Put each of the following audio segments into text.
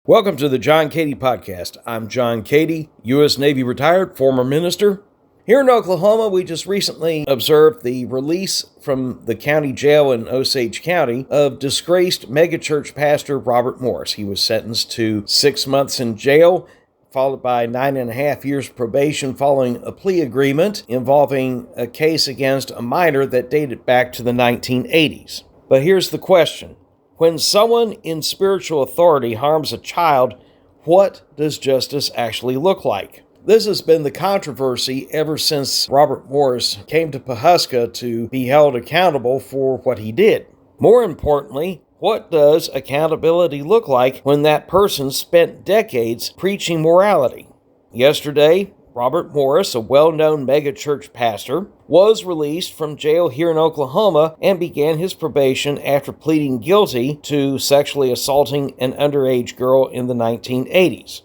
Welcome to the John Cady Podcast. I'm John Cady, U.S. Navy retired, former minister. Here in Oklahoma, we just recently observed the release from the county jail in Osage County of disgraced megachurch pastor Robert Morris. He was sentenced to 6 months in jail, followed by 9.5 years probation following a plea agreement involving a case against a minor that dated back to the 1980s. But here's the question. When someone in spiritual authority harms a child, what does justice actually look like? This has been the controversy ever since Robert Morris came to Pawhuska to be held accountable for what he did. More importantly, what does accountability look like when that person spent decades preaching morality? Yesterday, Robert Morris, a well-known megachurch pastor, was released from jail here in Oklahoma and began his probation after pleading guilty to sexually assaulting an underage girl in the 1980s.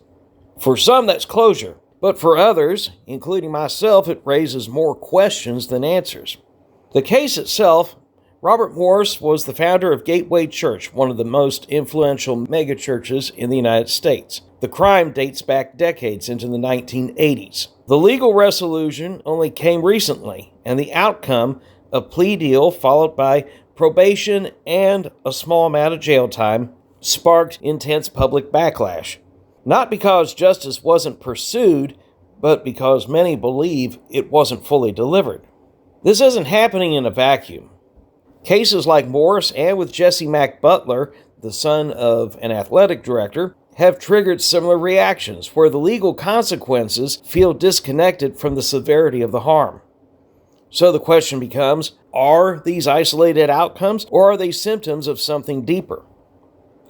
For some, that's closure, but for others, including myself, it raises more questions than answers. The case itself, Robert Morris was the founder of Gateway Church, one of the most influential megachurches in the United States. The crime dates back decades into the 1980s. The legal resolution only came recently, and the outcome, a plea deal followed by probation and a small amount of jail time, sparked intense public backlash. Not because justice wasn't pursued, but because many believe it wasn't fully delivered. This isn't happening in a vacuum. Cases like Morris and with Jesse Mack Butler, the son of an athletic director, have triggered similar reactions where the legal consequences feel disconnected from the severity of the harm. So the question becomes, are these isolated outcomes or are they symptoms of something deeper?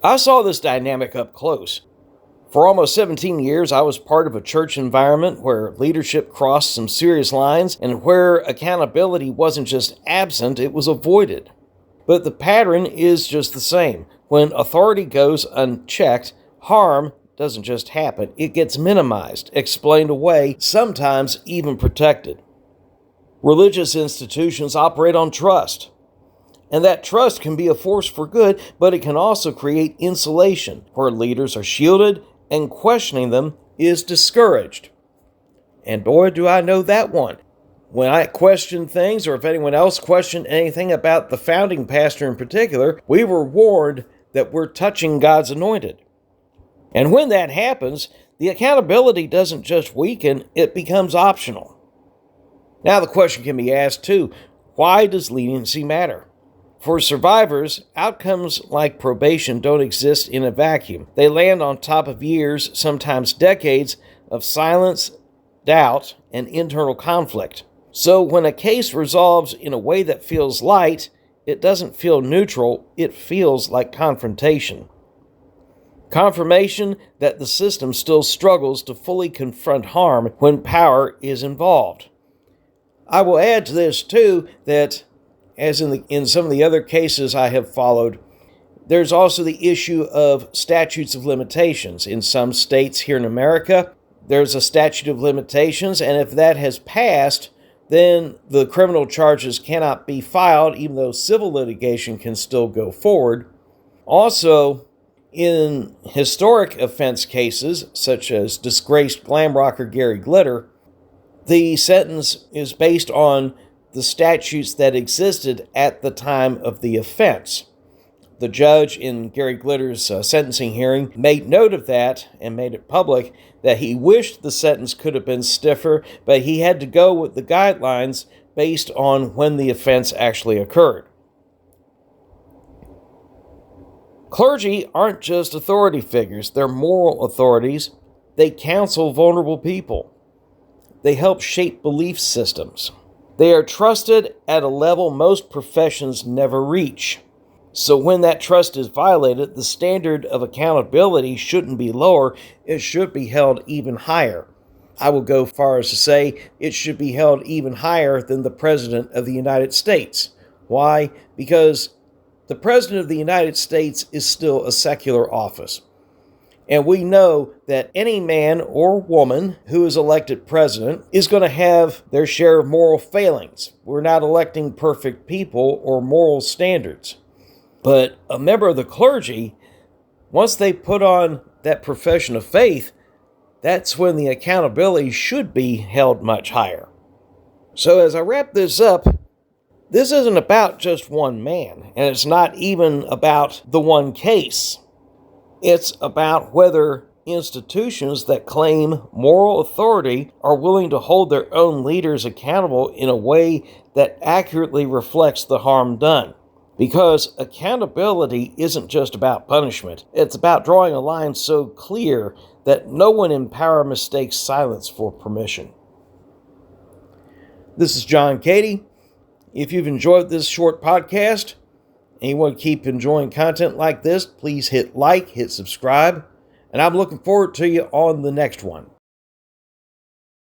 I saw this dynamic up close. For almost 17 years, I was part of a church environment where leadership crossed some serious lines and where accountability wasn't just absent, it was avoided. But the pattern is just the same. When authority goes unchecked, harm doesn't just happen. It gets minimized, explained away, sometimes even protected. Religious institutions operate on trust. And that trust can be a force for good, but it can also create insulation, where leaders are shielded and questioning them is discouraged. And boy, do I know that one. When I questioned things, or if anyone else questioned anything about the founding pastor in particular, we were warned that we're touching God's anointed. And when that happens, the accountability doesn't just weaken, it becomes optional. Now the question can be asked too, why does leniency matter? For survivors, outcomes like probation don't exist in a vacuum. They land on top of years, sometimes decades, of silence, doubt, and internal conflict. So when a case resolves in a way that feels light, it doesn't feel neutral, it feels like confrontation. Confirmation that the system still struggles to fully confront harm when power is involved. I will add to this too that, as in some of the other cases I have followed, there's also the issue of statutes of limitations. In some states here in America, there's a statute of limitations, and if that has passed, then the criminal charges cannot be filed, even though civil litigation can still go forward. Also, in historic offense cases, such as disgraced glam rocker Gary Glitter, the sentence is based on the statutes that existed at the time of the offense. The judge in Gary Glitter's sentencing hearing made note of that and made it public that he wished the sentence could have been stiffer, but he had to go with the guidelines based on when the offense actually occurred. Clergy aren't just authority figures, they're moral authorities. They counsel vulnerable people. They help shape belief systems. They are trusted at a level most professions never reach. So when that trust is violated, the standard of accountability shouldn't be lower, it should be held even higher. I will go far as to say it should be held even higher than the President of the United States. Why? Because the President of the United States is still a secular office. And we know that any man or woman who is elected president is going to have their share of moral failings. We're not electing perfect people or moral standards. But a member of the clergy, once they put on that profession of faith, that's when the accountability should be held much higher. So as I wrap this up, this isn't about just one man, and it's not even about the one case. It's about whether institutions that claim moral authority are willing to hold their own leaders accountable in a way that accurately reflects the harm done. Because accountability isn't just about punishment. It's about drawing a line so clear that no one in power mistakes silence for permission. This is John Cady. If you've enjoyed this short podcast and you want to keep enjoying content like this, please hit like, hit subscribe, and I'm looking forward to you on the next one.